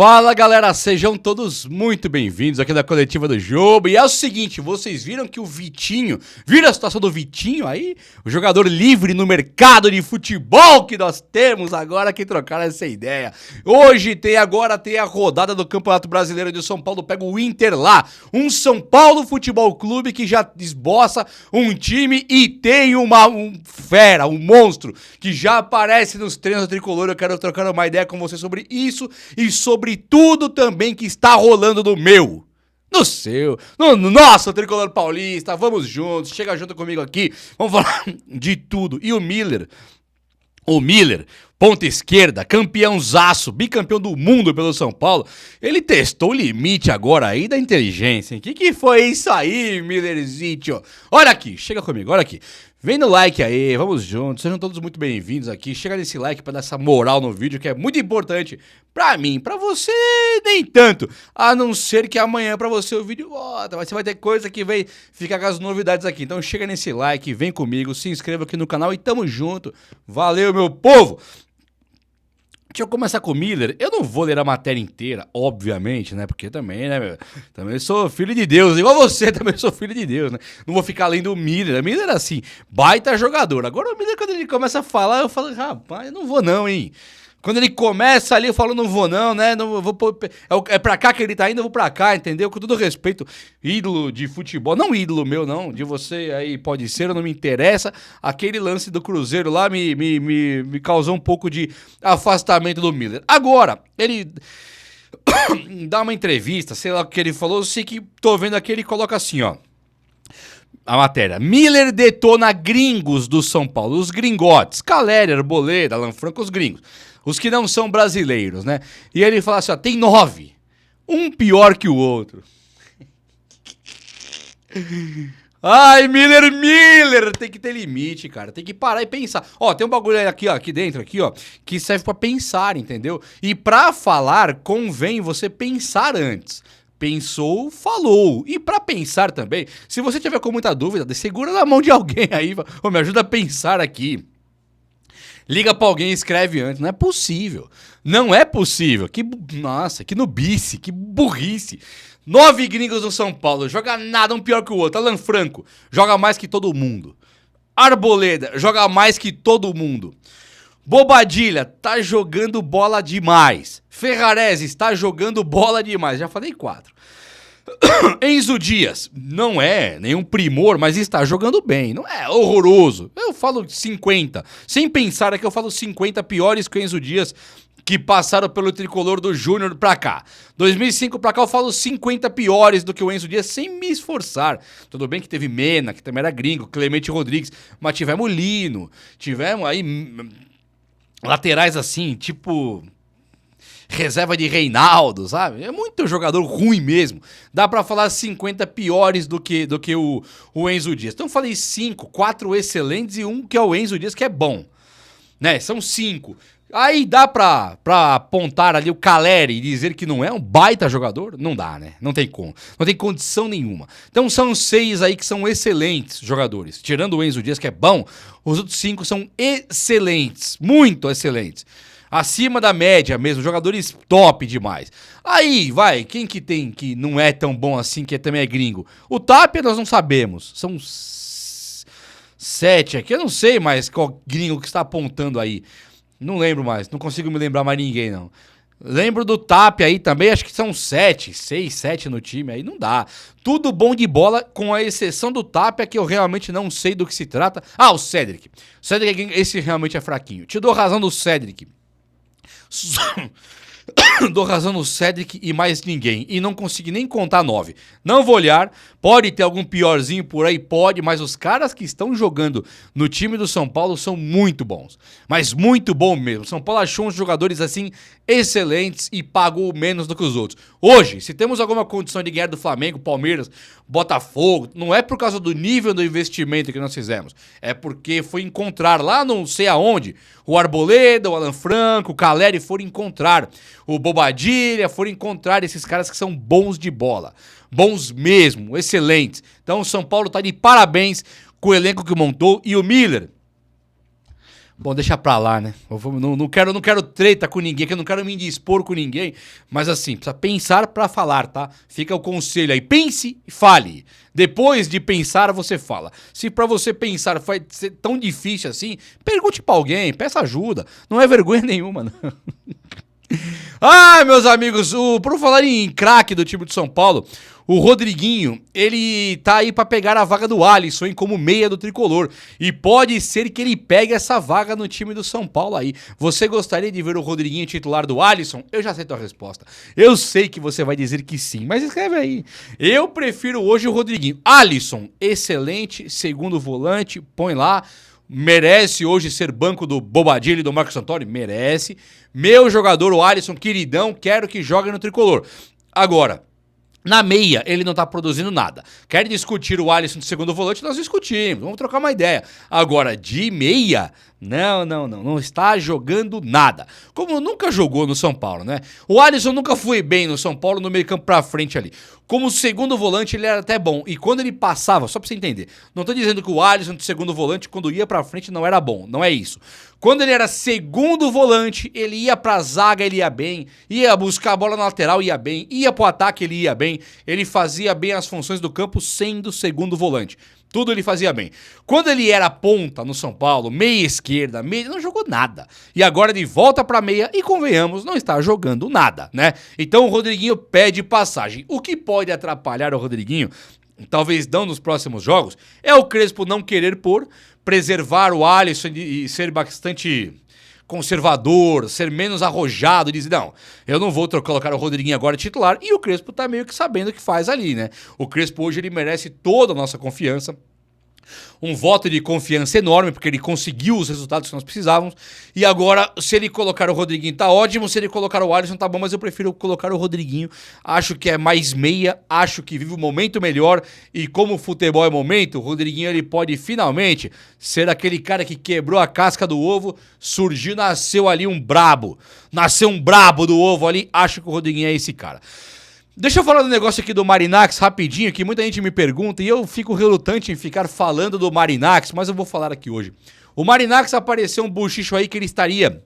Fala galera, sejam todos muito bem-vindos aqui da Coletiva do Jogo. E é o seguinte, vocês viram que o Vitinho, viram a situação do Vitinho aí? O jogador livre no mercado de futebol que nós temos agora que trocar essa ideia. Hoje tem a rodada do Campeonato Brasileiro de São Paulo, pega o Inter lá. Um São Paulo Futebol Clube que já esboça um time e tem um monstro que já aparece nos treinos do Tricolor. Eu quero trocar uma ideia com você sobre isso e sobre tudo também que está rolando no seu, no nosso Tricolor Paulista. Vamos juntos, chega junto comigo aqui, vamos falar de tudo. E o Miller, ponta esquerda, campeãozaço, bicampeão do mundo pelo São Paulo, ele testou o limite agora aí da inteligência, hein? Que foi isso aí, Millerzito? Olha aqui, chega comigo, olha aqui. Vem no like aí, vamos juntos, sejam todos muito bem-vindos aqui. Chega nesse like pra dar essa moral no vídeo, que é muito importante pra mim, pra você nem tanto. A não ser que amanhã pra você o vídeo volta, mas você vai ter coisa que vem ficar com as novidades aqui. Então chega nesse like, vem comigo, se inscreva aqui no canal e tamo junto. Valeu, meu povo! Deixa eu começar com o Miller. Eu não vou ler a matéria inteira, obviamente, né? Porque também, né, meu? Também sou filho de Deus. Igual você, também sou filho de Deus, né? Não vou ficar lendo o Miller. O Miller, assim, baita jogador. Agora o Miller, quando ele começa a falar, eu falo, rapaz, eu não vou não, hein? Quando ele começa ali, eu falo, não vou não, né? Não vou, é pra cá que ele tá indo, eu vou pra cá, entendeu? Com todo respeito, ídolo de futebol, não ídolo meu, não, de você aí pode ser, não me interessa. Aquele lance do Cruzeiro lá me causou um pouco de afastamento do Miller. Agora, ele dá uma entrevista, sei lá o que ele falou, eu sei que tô vendo aqui, ele coloca assim, ó. A matéria, Miller detona gringos do São Paulo, os gringotes, Caleri, Arboleda, Alan Franco, os gringos. Os que não são brasileiros, né? E ele fala assim, ó, tem 9. Um pior que o outro. Ai, Miller, tem que ter limite, cara. Tem que parar e pensar. Ó, tem um bagulho aqui, ó, aqui dentro, aqui, ó, que serve pra pensar, entendeu? E pra falar, convém você pensar antes. Pensou, falou. E pra pensar também, se você tiver com muita dúvida, segura na mão de alguém aí, ó, me ajuda a pensar aqui. Liga pra alguém e escreve antes. Não é possível. Não é possível. Nossa, que nubice, que burrice. 9 gringos no São Paulo. Joga nada, um pior que o outro. Alan Franco joga mais que todo mundo. Arboleda joga mais que todo mundo. Bobadilha tá jogando bola demais. Ferrarese está jogando bola demais. Já falei 4. Enzo Dias não é nenhum primor, mas está jogando bem. Não é horroroso. Eu falo 50. Sem pensar aqui, eu falo 50 piores que o Enzo Dias que passaram pelo tricolor do Júnior pra cá. 2005 pra cá eu falo 50 piores do que o Enzo Dias sem me esforçar. Tudo bem que teve Mena, que também era gringo, Clemente Rodrigues, mas tivemos Lino, tivemos aí laterais assim, tipo reserva de Reinaldo, sabe? É muito jogador ruim mesmo. Dá pra falar 50 piores do que o Enzo Dias. Então eu falei 5, 4 excelentes e um que é o Enzo Dias, que é bom. Né? São 5. Aí dá pra apontar ali o Caleri e dizer que não é um baita jogador? Não dá, né? Não tem como. Não tem condição nenhuma. Então são 6 aí que são excelentes jogadores. Tirando o Enzo Dias, que é bom, os outros 5 são excelentes. Muito excelentes. Acima da média mesmo, jogadores top demais. Aí, vai, quem que tem que não é tão bom assim, que também é gringo? O Tapia nós não sabemos. São 7 aqui, eu não sei mais qual gringo que está apontando aí. Não lembro mais, não consigo me lembrar mais ninguém, não. Lembro do Tapia aí também, acho que são 6, 7 no time, aí não dá. Tudo bom de bola, com a exceção do Tapia, que eu realmente não sei do que se trata. Ah, o Cedric. O Cedric, esse realmente é fraquinho. Te dou razão do Cedric. Dou razão no Cedric e mais ninguém. E não consegui nem contar 9. Não vou olhar. Pode ter algum piorzinho por aí, pode. Mas os caras que estão jogando no time do São Paulo são muito bons. Mas muito bom mesmo. São Paulo achou uns jogadores assim excelentes e pagou menos do que os outros. Hoje, se temos alguma condição de ganhar do Flamengo, Palmeiras, Botafogo, não é por causa do nível do investimento que nós fizemos. É porque foi encontrar lá não sei aonde o Arboleda, o Alan Franco, o Caleri foram encontrar o Bobadilha, foram encontrar esses caras que são bons de bola. Bons mesmo, excelentes. Então o São Paulo tá de parabéns com o elenco que montou. E o Miller Bom, deixa pra lá, né? Não quero treta com ninguém, que eu não quero me indispor com ninguém. Mas assim, precisa pensar pra falar, tá? Fica o conselho aí. Pense e fale. Depois de pensar, você fala. Se pra você pensar vai ser tão difícil assim, pergunte pra alguém, peça ajuda. Não é vergonha nenhuma, não. Ah, meus amigos, por falar em craque do time de São Paulo, o Rodriguinho, ele tá aí pra pegar a vaga do Alisson, hein, como meia do Tricolor. E pode ser que ele pegue essa vaga no time do São Paulo aí. Você gostaria de ver o Rodriguinho titular do Alisson? Eu já sei a tua resposta. Eu sei que você vai dizer que sim, mas escreve aí. Eu prefiro hoje o Rodriguinho. Alisson, excelente, segundo volante, põe lá. Merece hoje ser banco do Bobadilha e do Marcos Antônio? Merece. Meu jogador, o Alisson, queridão, quero que jogue no Tricolor. Agora, na meia, ele não tá produzindo nada. Quer discutir o Alisson de segundo volante? Nós discutimos, vamos trocar uma ideia. Agora, de meia, não está jogando nada. Como nunca jogou no São Paulo, né? O Alisson nunca foi bem no São Paulo no meio campo pra frente ali. Como segundo volante, ele era até bom. E quando ele passava, só pra você entender, não tô dizendo que o Alisson de segundo volante, quando ia pra frente, não era bom. Não é isso. Quando ele era segundo volante, ele ia pra zaga, ele ia bem. Ia buscar a bola na lateral, ia bem. Ia pro ataque, ele ia bem. Ele fazia bem as funções do campo sendo segundo volante. Tudo ele fazia bem. Quando ele era ponta no São Paulo, meia esquerda, meia, ele não jogou nada. E agora de volta pra meia e, convenhamos, não está jogando nada, né? Então o Rodriguinho pede passagem. O que pode atrapalhar o Rodriguinho, talvez não nos próximos jogos, é o Crespo não querer preservar o Alisson e ser bastante conservador, ser menos arrojado e dizer, não, eu não vou colocar o Rodriguinho agora titular, e o Crespo tá meio que sabendo o que faz ali, né? O Crespo hoje ele merece toda a nossa confiança, um voto de confiança enorme, porque ele conseguiu os resultados que nós precisávamos, e agora, se ele colocar o Rodriguinho, tá ótimo, se ele colocar o Alisson, tá bom, mas eu prefiro colocar o Rodriguinho, acho que é mais meia, acho que vive um momento melhor, e como o futebol é momento, o Rodriguinho, ele pode finalmente ser aquele cara que quebrou a casca do ovo, surgiu, nasceu ali um brabo do ovo ali, acho que o Rodriguinho é esse cara. Deixa eu falar do negócio aqui do Marinakis rapidinho, que muita gente me pergunta e eu fico relutante em ficar falando do Marinakis, mas eu vou falar aqui hoje. O Marinakis apareceu um buchicho aí que ele estaria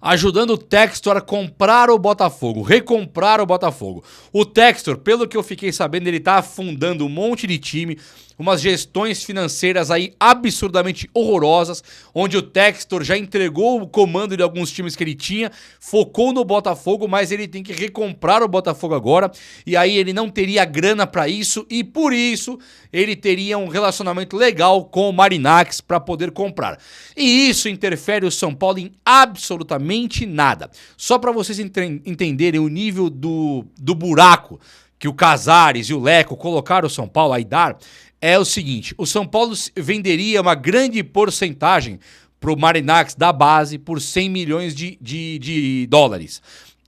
ajudando o Textor a comprar o Botafogo, recomprar o Botafogo. O Textor, pelo que eu fiquei sabendo, ele tá afundando um monte de time, umas gestões financeiras aí absurdamente horrorosas, onde o Textor já entregou o comando de alguns times que ele tinha, focou no Botafogo, mas ele tem que recomprar o Botafogo agora, e aí ele não teria grana pra isso, e por isso ele teria um relacionamento legal com o Marinakis para poder comprar. E isso interfere o São Paulo em absolutamente nada. Só para vocês entenderem o nível do buraco que o Casares e o Leco colocaram o São Paulo a dar, é o seguinte, o São Paulo venderia uma grande porcentagem para o Marinakis da base por 100 milhões de dólares.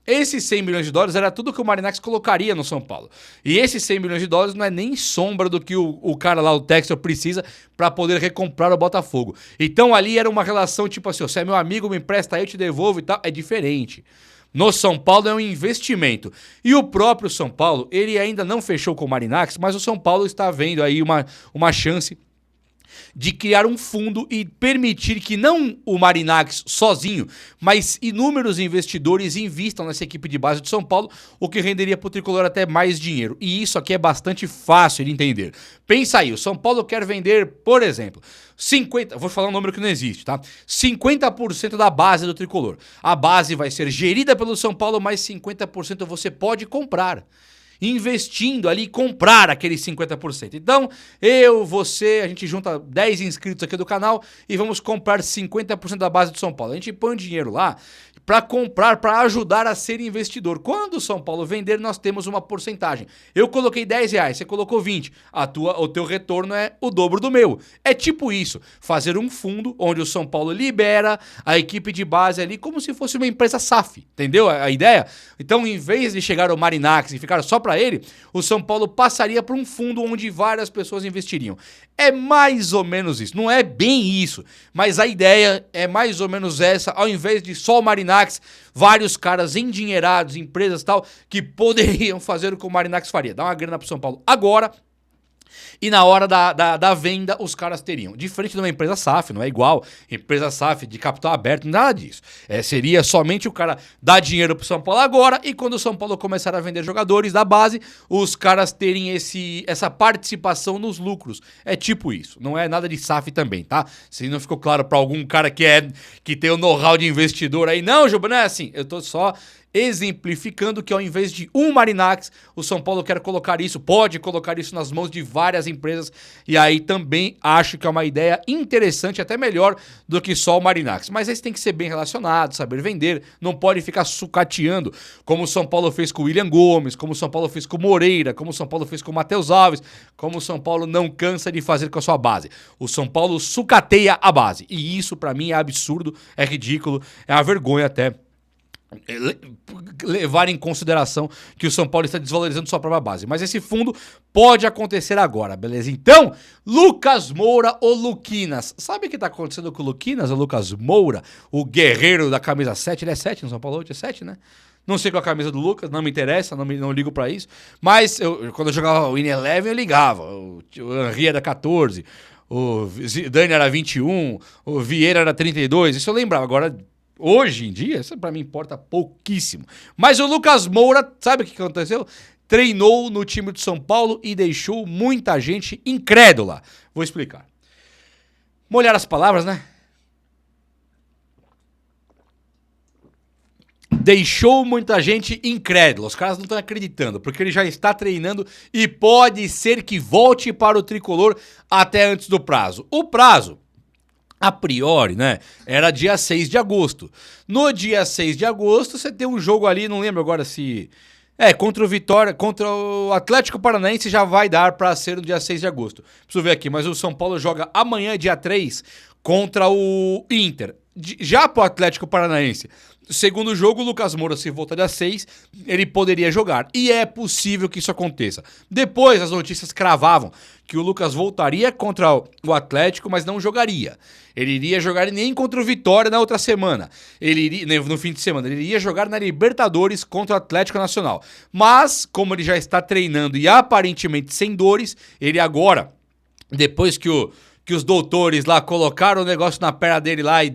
Esses 100 milhões de dólares era tudo que o Marinakis colocaria no São Paulo. E esses 100 milhões de dólares não é nem sombra do que o cara lá, o Textor, precisa para poder recomprar o Botafogo. Então ali era uma relação tipo assim, você é meu amigo, me empresta aí, eu te devolvo e tal. É diferente. No São Paulo é um investimento. E o próprio São Paulo, ele ainda não fechou com o Marinakis, mas o São Paulo está vendo aí uma chance de criar um fundo e permitir que não o Marinakis sozinho, mas inúmeros investidores investam nessa equipe de base de São Paulo, o que renderia para o Tricolor até mais dinheiro. E isso aqui é bastante fácil de entender. Pensa aí, o São Paulo quer vender, por exemplo, vou falar um número que não existe, tá? 50% da base do Tricolor. A base vai ser gerida pelo São Paulo, mas 50% você pode comprar. Investindo ali, comprar aqueles 50%. Então, você, a gente junta 10 inscritos aqui do canal e vamos comprar 50% da base do São Paulo. A gente põe o dinheiro lá para comprar, para ajudar a ser investidor. Quando o São Paulo vender, nós temos uma porcentagem. Eu coloquei R$10, você colocou 20. O teu retorno é o dobro do meu. É tipo isso, fazer um fundo onde o São Paulo libera a equipe de base ali como se fosse uma empresa SAF, entendeu a ideia? Então, em vez de chegar o Marinakis e ficar só para ele, o São Paulo passaria para um fundo onde várias pessoas investiriam. É mais ou menos isso, não é bem isso, mas a ideia é mais ou menos essa, ao invés de só o Marinakis, vários caras endinheirados, empresas e tal, que poderiam fazer o que o Marinakis faria, dar uma grana pro São Paulo agora, E na hora da venda, os caras teriam. Diferente de uma empresa SAF, não é igual. Empresa SAF de capital aberto, nada disso. Seria somente o cara dar dinheiro pro São Paulo agora e quando o São Paulo começar a vender jogadores da base, os caras terem essa participação nos lucros. É tipo isso. Não é nada de SAF também, tá? Se não ficou claro pra algum cara que tem o know-how de investidor aí. Não, Juba, não é assim. Eu tô só exemplificando que ao invés de um Marinax, o São Paulo quer colocar isso, pode colocar isso nas mãos de várias empresas, e aí também acho que é uma ideia interessante, até melhor do que só o Marinax. Mas esse tem que ser bem relacionado, saber vender, não pode ficar sucateando, como o São Paulo fez com o William Gomes, como o São Paulo fez com o Moreira, como o São Paulo fez com o Matheus Alves, como o São Paulo não cansa de fazer com a sua base. O São Paulo sucateia a base, e isso pra mim é absurdo, é ridículo, é uma vergonha até levar em consideração que o São Paulo está desvalorizando sua própria base. Mas esse fundo pode acontecer agora, beleza? Então, Lucas Moura ou Luquinas. Sabe o que está acontecendo com o Luquinas, o Lucas Moura, o guerreiro da camisa 7? Ele é 7 no São Paulo, hoje é 7, né? Não sei qual é a camisa do Lucas, não me interessa, não ligo pra isso. Mas quando eu jogava o In-11, eu ligava. O Henry era 14, o Zidane era 21, o Vieira era 32, isso eu lembrava. Agora, hoje em dia, isso pra mim importa pouquíssimo. Mas o Lucas Moura, sabe o que aconteceu? Treinou no time de São Paulo e deixou muita gente incrédula. Vou explicar. Molhar as palavras, né? Deixou muita gente incrédula. Os caras não estão acreditando, porque ele já está treinando e pode ser que volte para o tricolor até antes do prazo. O prazo, a priori, né, era dia 6 de agosto. No dia 6 de agosto, você tem um jogo ali, não lembro agora se... contra o Vitória, contra o Atlético Paranaense já vai dar para ser no dia 6 de agosto. Preciso ver aqui, mas o São Paulo joga amanhã, dia 3, contra o Inter. Já pro Atlético Paranaense, segundo jogo, o Lucas Moura, se voltar dia 6, ele poderia jogar. E é possível que isso aconteça. Depois, as notícias cravavam que o Lucas voltaria contra o Atlético, mas não jogaria. Ele iria jogar nem contra o Vitória na outra semana. Ele iria, no fim de semana, ele iria jogar na Libertadores contra o Atlético Nacional. Mas, como ele já está treinando e aparentemente sem dores, ele agora, depois que os doutores lá colocaram o negócio na perna dele lá e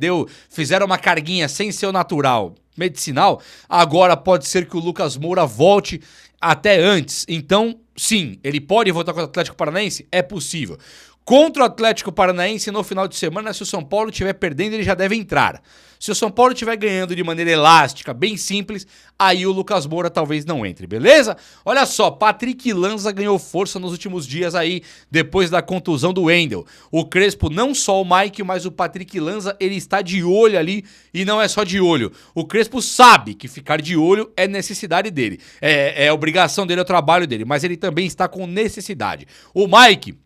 fizeram uma carguinha sem ser o natural, medicinal, agora pode ser que o Lucas Moura volte até antes. Então, sim, ele pode voltar contra o Atlético Paranaense? É possível. Contra o Atlético Paranaense no final de semana, se o São Paulo estiver perdendo, ele já deve entrar. Se o São Paulo estiver ganhando de maneira elástica, bem simples, aí o Lucas Moura talvez não entre, beleza? Olha só, Patrick Lanza ganhou força nos últimos dias aí, depois da contusão do Wendel. O Crespo, não só o Mike, mas o Patrick Lanza, ele está de olho ali, e não é só de olho. O Crespo sabe que ficar de olho é necessidade dele, é obrigação dele, é o trabalho dele, mas ele também está com necessidade. O Mike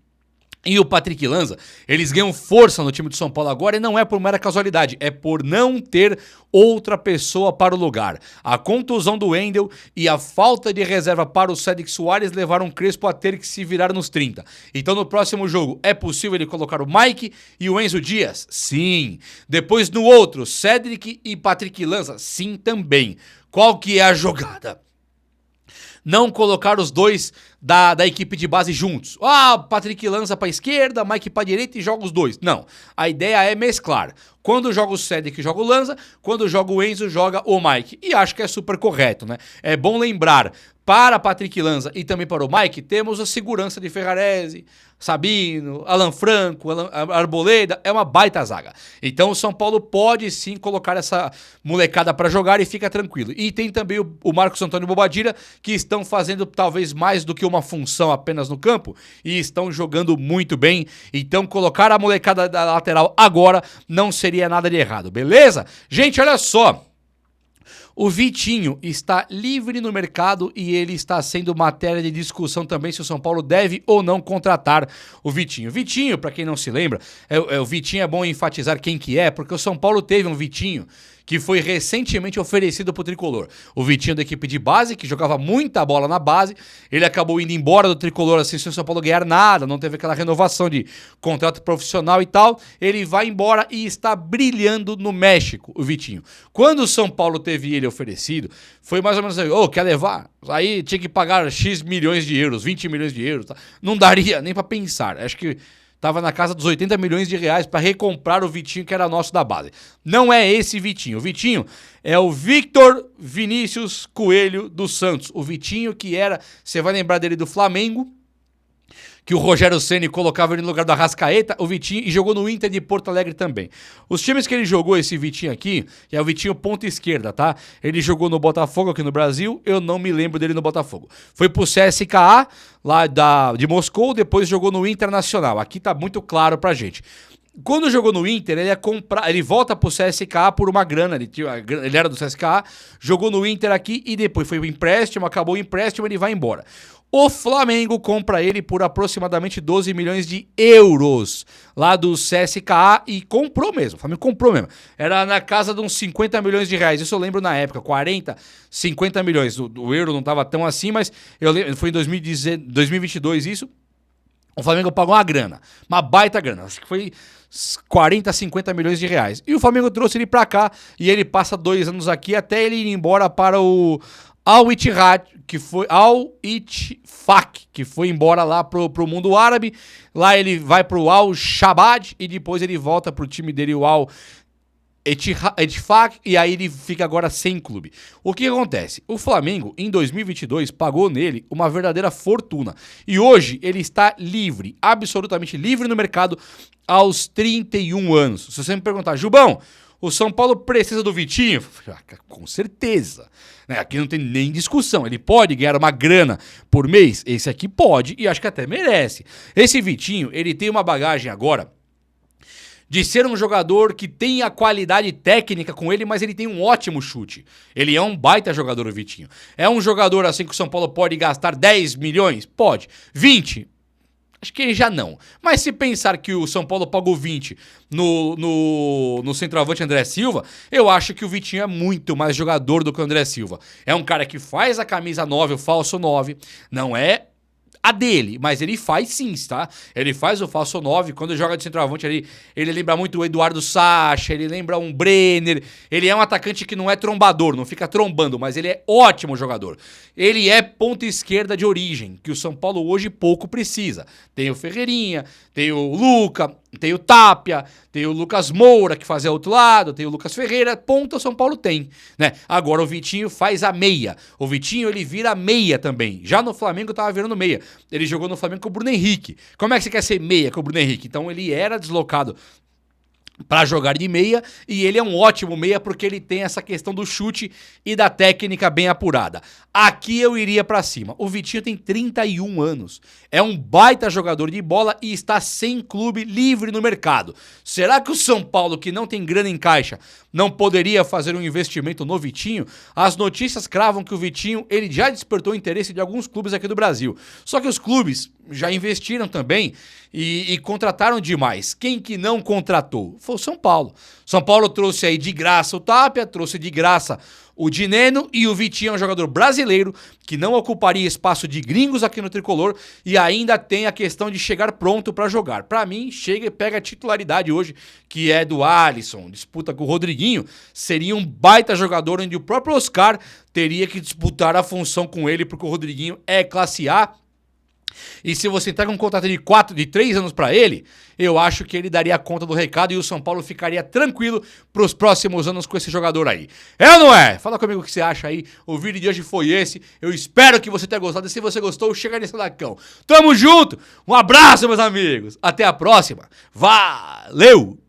e o Patrick Lanza, eles ganham força no time de São Paulo agora e não é por mera casualidade, é por não ter outra pessoa para o lugar. A contusão do Wendel e a falta de reserva para o Cédric Soares levaram o Crespo a ter que se virar nos 30. Então no próximo jogo é possível ele colocar o Mike e o Enzo Dias? Sim. Depois no outro, Cédric e Patrick Lanza? Sim também. Qual que é a jogada? Não colocar os dois da equipe de base juntos. Patrick Lanza pra esquerda, Mike pra direita e joga os dois. Não, a ideia é mesclar. Quando joga o Cédric, joga o Lanza. Quando joga o Enzo, joga o Mike. E acho que é super correto, né? É bom lembrar, para Patrick Lanza e também para o Mike, temos a segurança de Ferrarese, Sabino, Alan Franco, Arboleda, é uma baita zaga. Então o São Paulo pode sim colocar essa molecada para jogar e fica tranquilo. E tem também o Marcos Antônio Bobadilla, que estão fazendo talvez mais do que uma função apenas no campo e estão jogando muito bem. Então colocar a molecada da lateral agora não seria nada de errado, beleza? Gente, olha só. O Vitinho está livre no mercado e ele está sendo matéria de discussão também se o São Paulo deve ou não contratar o Vitinho. Vitinho, para quem não se lembra, o Vitinho é bom enfatizar quem que é, porque o São Paulo teve um Vitinho que foi recentemente oferecido pro Tricolor. O Vitinho da equipe de base, que jogava muita bola na base, ele acabou indo embora do Tricolor assim, sem o São Paulo ganhar nada, não teve aquela renovação de contrato profissional e tal. Ele vai embora e está brilhando no México, o Vitinho. Quando o São Paulo teve ele oferecido, foi mais ou menos assim, quer levar? Aí tinha que pagar X milhões de euros, 20 milhões de euros, tá? Não daria nem pra pensar. Acho que tava na casa dos 80 milhões de reais para recomprar o Vitinho, que era nosso da base. Não é esse Vitinho. O Vitinho é o Victor Vinícius Coelho dos Santos. O Vitinho que era, você vai lembrar dele do Flamengo, que o Rogério Ceni colocava ele no lugar do Arrascaeta, o Vitinho, e jogou no Inter de Porto Alegre também. Os times que ele jogou, esse Vitinho aqui, é o Vitinho ponta esquerda, tá? Ele jogou no Botafogo aqui no Brasil, eu não me lembro dele no Botafogo. Foi pro CSKA, lá de Moscou, depois jogou no Internacional. Aqui tá muito claro pra gente. Quando jogou no Inter, ele volta pro CSKA por uma grana, ele era do CSKA, jogou no Inter aqui e depois foi o empréstimo, acabou o empréstimo, ele vai embora. O Flamengo compra ele por aproximadamente 12 milhões de euros lá do CSKA e comprou mesmo. O Flamengo comprou mesmo. Era na casa de uns 50 milhões de reais. Isso eu lembro na época, 40, 50 milhões. O euro não estava tão assim, mas eu lembro, foi em 2022 isso. O Flamengo pagou uma grana, uma baita grana. Acho que foi 40, 50 milhões de reais. E o Flamengo trouxe ele pra cá e ele passa 2 anos aqui até ele ir embora para o Al-Ittihad, que foi embora lá pro mundo árabe. Lá ele vai pro Al-Shabaab e depois ele volta pro time dele, o Al-Ettifaq, e aí ele fica agora sem clube. O que acontece? O Flamengo, em 2022, pagou nele uma verdadeira fortuna. E hoje ele está livre, absolutamente livre no mercado aos 31 anos. Se você me perguntar, Jubão, o São Paulo precisa do Vitinho? Com certeza. Aqui não tem nem discussão. Ele pode ganhar uma grana por mês? Esse aqui pode e acho que até merece. Esse Vitinho, ele tem uma bagagem agora de ser um jogador que tem a qualidade técnica com ele, mas ele tem um ótimo chute. Ele é um baita jogador, o Vitinho. É um jogador assim que o São Paulo pode gastar 10 milhões? Pode. 20? Acho que já não. Mas se pensar que o São Paulo pagou 20 no centroavante André Silva, eu acho que o Vitinho é muito mais jogador do que o André Silva. É um cara que faz a camisa 9, o falso 9, não é a dele, mas ele faz sim, tá? Ele faz o falso 9, quando joga de centroavante ali, ele lembra muito o Eduardo Sacha, ele lembra um Brenner, ele é um atacante que não é trombador, não fica trombando, mas ele é ótimo jogador. Ele é ponta esquerda de origem, que o São Paulo hoje pouco precisa. Tem o Ferreirinha, tem o Luca, tem o Tapia, tem o Lucas Moura, que fazia outro lado, tem o Lucas Ferreira, ponta o São Paulo tem, né? Agora o Vitinho faz a meia. O Vitinho, ele vira meia também. Já no Flamengo tava virando meia. Ele jogou no Flamengo com o Bruno Henrique. Como é que você quer ser meia com o Bruno Henrique? Então ele era deslocado para jogar de meia, e ele é um ótimo meia porque ele tem essa questão do chute e da técnica bem apurada. Aqui eu iria para cima. O Vitinho tem 31 anos, é um baita jogador de bola e está sem clube, livre no mercado. Será que o São Paulo, que não tem grana em caixa, não poderia fazer um investimento no Vitinho? As notícias cravam que o Vitinho, ele já despertou o interesse de alguns clubes aqui do Brasil. Só que os clubes já investiram também e contrataram demais. Quem que não contratou? Foi o São Paulo. São Paulo trouxe aí de graça o Tapia, trouxe de graça o Dineno, e o Vitinho é um jogador brasileiro que não ocuparia espaço de gringos aqui no Tricolor e ainda tem a questão de chegar pronto para jogar. Para mim, chega e pega a titularidade hoje, que é do Alisson, disputa com o Rodriguinho, seria um baita jogador onde o próprio Oscar teria que disputar a função com ele, porque o Rodriguinho é classe A. E se você entrega um contrato de 3 anos para ele, eu acho que ele daria conta do recado e o São Paulo ficaria tranquilo para os próximos anos com esse jogador aí. É ou não é? Fala comigo o que você acha aí. O vídeo de hoje foi esse. Eu espero que você tenha gostado. E se você gostou, chega nesse lacão. Tamo junto. Um abraço, meus amigos. Até a próxima. Valeu!